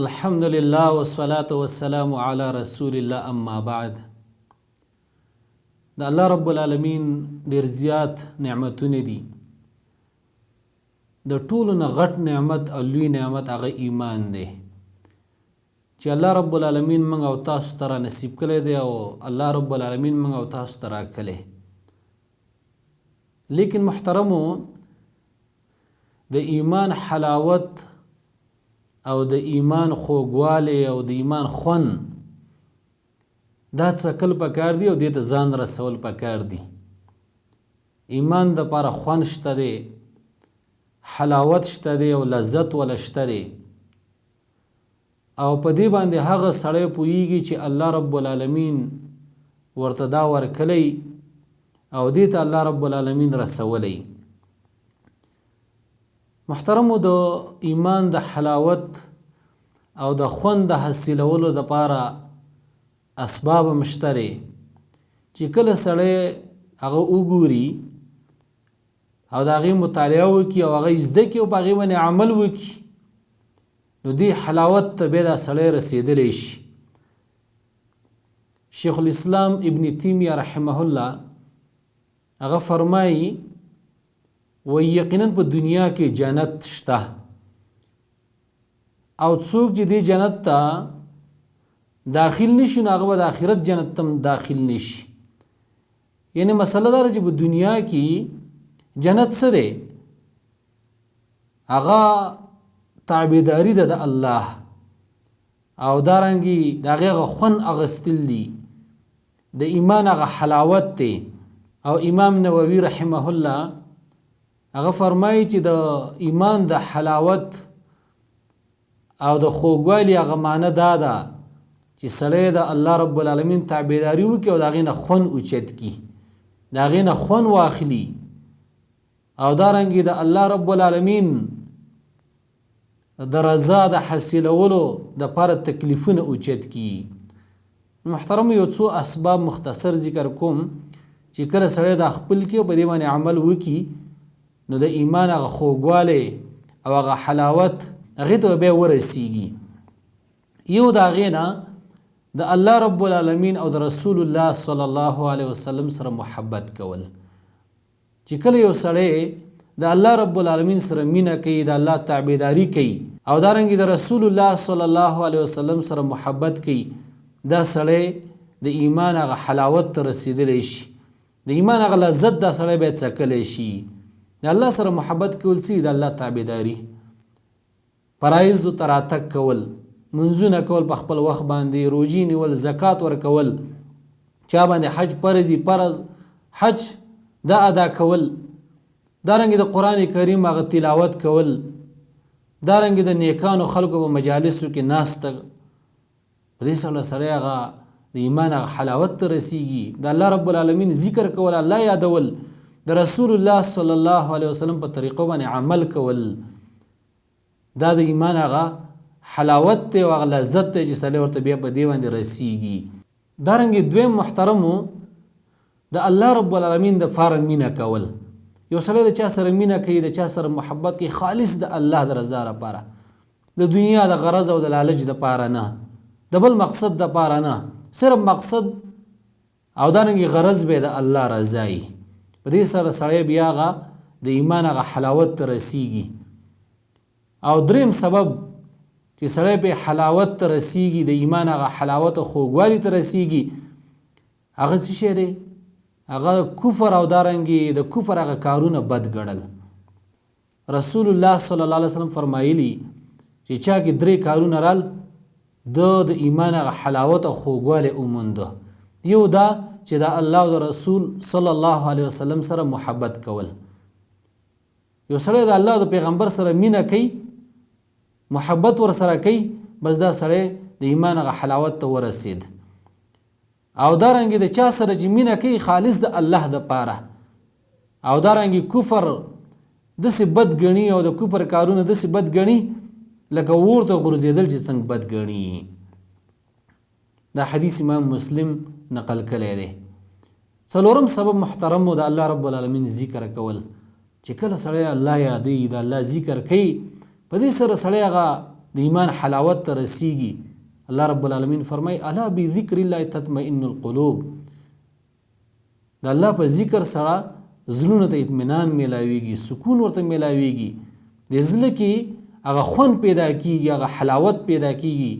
الحمد لله والصلاة والسلام على رسول الله اما بعد. د الله رب العالمین ډیر زیات نعمتونه دي. د ټولو نه غټ نعمت او لوی نعمت هغه ایمان دی چې الله رب العالمین موږ او تاسو ته را نصیب کړی دی او الله رب العالمین موږ او تاسو ته راکړی. لیکن محترمو، د ایمان حلاوت او د ایمان خوږوالی او د ایمان خوند دا څکل پکار دی او دې ته ځان رسول پکار دی. ایمان دپاره خوند شته دی، حلاوت شته دی او لذت ولا شته دی، او په دې باندې هغه سړی پوهیږي چې الله رب العالمین ورته دا ورکلی او دې ته الله رب العالمین رسولی. محترمو، د ایمان د حلاوت او د خوند د حاصلولو دپاره اسباب هم شته دی چې کله سړی هغه وګوري او د هغې مطالعه وکړي او هغه زده کړي او په هغې باندې عمل وکړي، نو دې حلاوت ته بیا دا سړی رسېدلی شي. شیخ الاسلام ابن تیمیه رحمه الله هغه فرمایي و یقینا په دنیا کې جنت شته او څوک چې دې جنت ته داخل نشي نو هغه به د آخرت جنت ته داخل نشي. یعنی مسله دا ده چې په دنیا کې جنت څه دی؟ هغه تابعداري ده د الله او دارنګې د هغې هغه خوند اخیستل دي، د ایمان هغه حلاوت دی. او امام نووي رحمه الله هغه فرمایي چې د ایمان د حلاوت او د خوږوالي هغه معنی دا ده چې سړی د الله رب العالمین تابعداري وکړي او د هغې نه خوند اوچت کړي، د هغې نه خوند واخلي او دارنګې د الله رب العالمین د رضا د حاصلولو دپاره تکلیفونه اوچت کړي. محترم، یو څو اسباب مختصر ذکر کوم چې کله سړی دا خپل کړي او په دې باندې عمل وکړي نو د ایمان هغه خوږوالی او هغه حلاوت هغې ته بیا ورسیږي. یو د هغې نه د الله رب العالمین او د رسول الله صلی الله علیه وسلم سره محبت کول. چې کله یو سړی د الله رب العالمین سره مینه کوي، د الله تابعداري کوي او دارنګې د رسول الله صلی الله علیه وسلم سره محبت کوي، دا سړی د ایمان هغه حلاوت ته رسېدلی شي، د ایمان هغه لذت دا سړی باید څکلی شي. د الله سره محبت کول څه د الله تابعداري، فرایضو ته راتګ کول، منځونه کول په خپل وخت باندې، روژې نیول، زکات ورکول، چا باندې حج فرض فرض حج دا ادا کول، دارنګې د قرآن کریم هغه تلاوت کول، دارنګې د نیکانو خلکو په مجالسو کې ناسته، په دې سره سړی هغه د ایمان هغه حلاوت ته رسیږي. د الله رب العالمین ذکر کول، الله یادول، د رسول الله صلی الله علیه وسلم په طریقو باندې عمل کول، دا د ایمان هغه حلاوت دی او هغه لذت دی چې سړی ورته بیا په دې باندې رسیږي. دارنګې دویم محترمو، د الله رب العالمین د پاره مینه کول. یو سړی د چا سره مینه کوي، د چا سره محبت کوي، خالص د الله د رضا لپاره، د دنیا د غرض او د لالچ دپاره نه، د بل مقصد دپاره نه، صرف مقصد او دارنګې غرض به د الله رضایي. په دې سره سړی بیا هغه د ایمان هغه حلاوت ته رسیږي. او دریم سبب چې سړی په حلاوت ته رسیږي، د ایمان هغه حلاوت او خوږوالي ته رسیږي، هغه څه شی دی؟ هغه کفر او دارنګې د کفر هغه کارونه بد ګڼل. رسول الله صلی الله علیه وسلم فرمایلی چې چا کې درې کارونه رال د ایمان هغه حلاوت او خوږوالی ومونده. یو دا چې د الله او د رسول صلی الله علیه وسلم سره محبت کول. یو سړی د الله او د پیغمبر سره مینه کوي، محبت ور سره کوي، بس دا سړی د ایمان هغه حلاوت ته ورسید. او دارنګې د چا سره چې مینه کوي خالص د الله دپاره، او دارنګې کفر داسې بد ګڼي او د کفر کارونه داسې بد ګڼي لکه اور ته غورځېدل چې څنګه بد ګڼي. دا حدیث امام مسلم نقل کلی دی. څلورم سبب محترمو، د الله رب العالمین ذکر کول. چې کله سړی الله یادوي، د الله ذکر کوي، په دې سره سړی هغه د د ایمان حلاوت ته رسیږي. الله رب العالمین فرمای الا بذکر الله تطمئن القلوب. د الله په ذکر سره زړونو ته اطمینان میلاویږي، سکون ورته میلاویږي، د زړه کې هغه خوند پیدا کیږي، هغه حلاوت پیدا کیږي.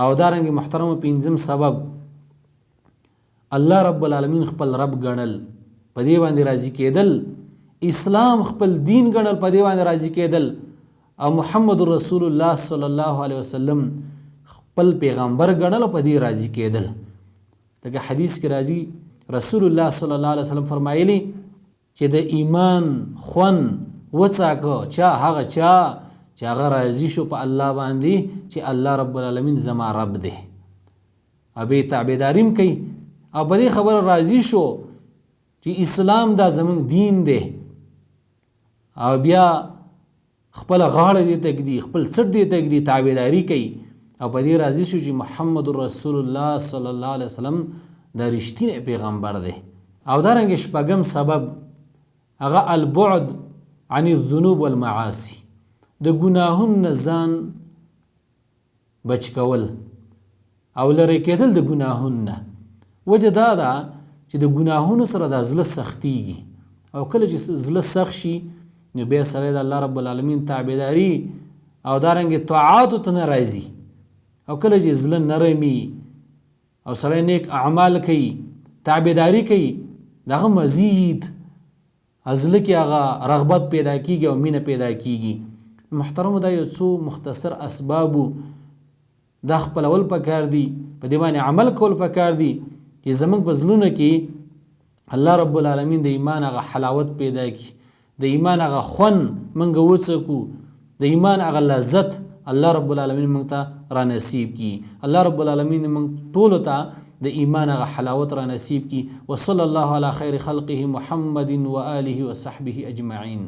او دارنګه محترم پنځم سبب الله رب العالمین خپل رب ګڼل، په دې باندې راضي کېدل، اسلام خپل دین ګڼل، په دې باندې راضي کېدل، او محمد رسول الله صلی الله علیه وسلم خپل پیغمبر ګڼل، په دې راضي کېدل. لکه حدیث کې راځي رسول الله صلی الله علیه وسلم فرمایلی چې د ایمان خوند وڅاکه هغه چا چې هغه راضي شو په الله باندې چې الله رب العالمین زما رب دی، ابې تابعداریم کوي او په دې خبره راضي شو چې اسلام دا زمونږ دین دی، او بیا خپل غاړه دې تږدي، خپل څټ دې تږدي، تابعداري کوي، او په دې راضي شو چې محمد رسول الله صلی الله علیه وسلم دا رښتینی پیغمبر دی. او دارنګه شپږم سبب هغه البعد عن الذنوب والمعاصي، د ګناهونو ځان بچ کول او لرې کېدل د ګناهونو. وجه دا ده چې د ګناهونو سره د زړه سختیږي، او کله چې زړه سخت شي نو بیا سړی د الله رب العالمین تابعداري او دارنګه طاعاتو ته نه راځي. او کله چې زړه نرمي او سړی نیک اعمال کوي، تابعداري کوي، دغه مزید ازله کې هغه رغبت پیدا کیږي او مینه پیدا کیږي. محترم دا یو څو مختصر اسبابو دا خپلول پکار دي، په دې باندې عمل کول پکار دي چې زموږ په زړونو کې الله رب العالمین د ایمان هغه حلاوت پیدا کړي، د ایمان هغه خوند موږ وڅکو، د ایمان هغه لذت الله رب العالمین موږ ته را نصیب کړي. الله رب العالمین موږ ټولو ته د ایمان هغه حلاوت را نصیب کړي. وصلی الله علی خیر خلقه محمد و آله و صحبه اجمعین.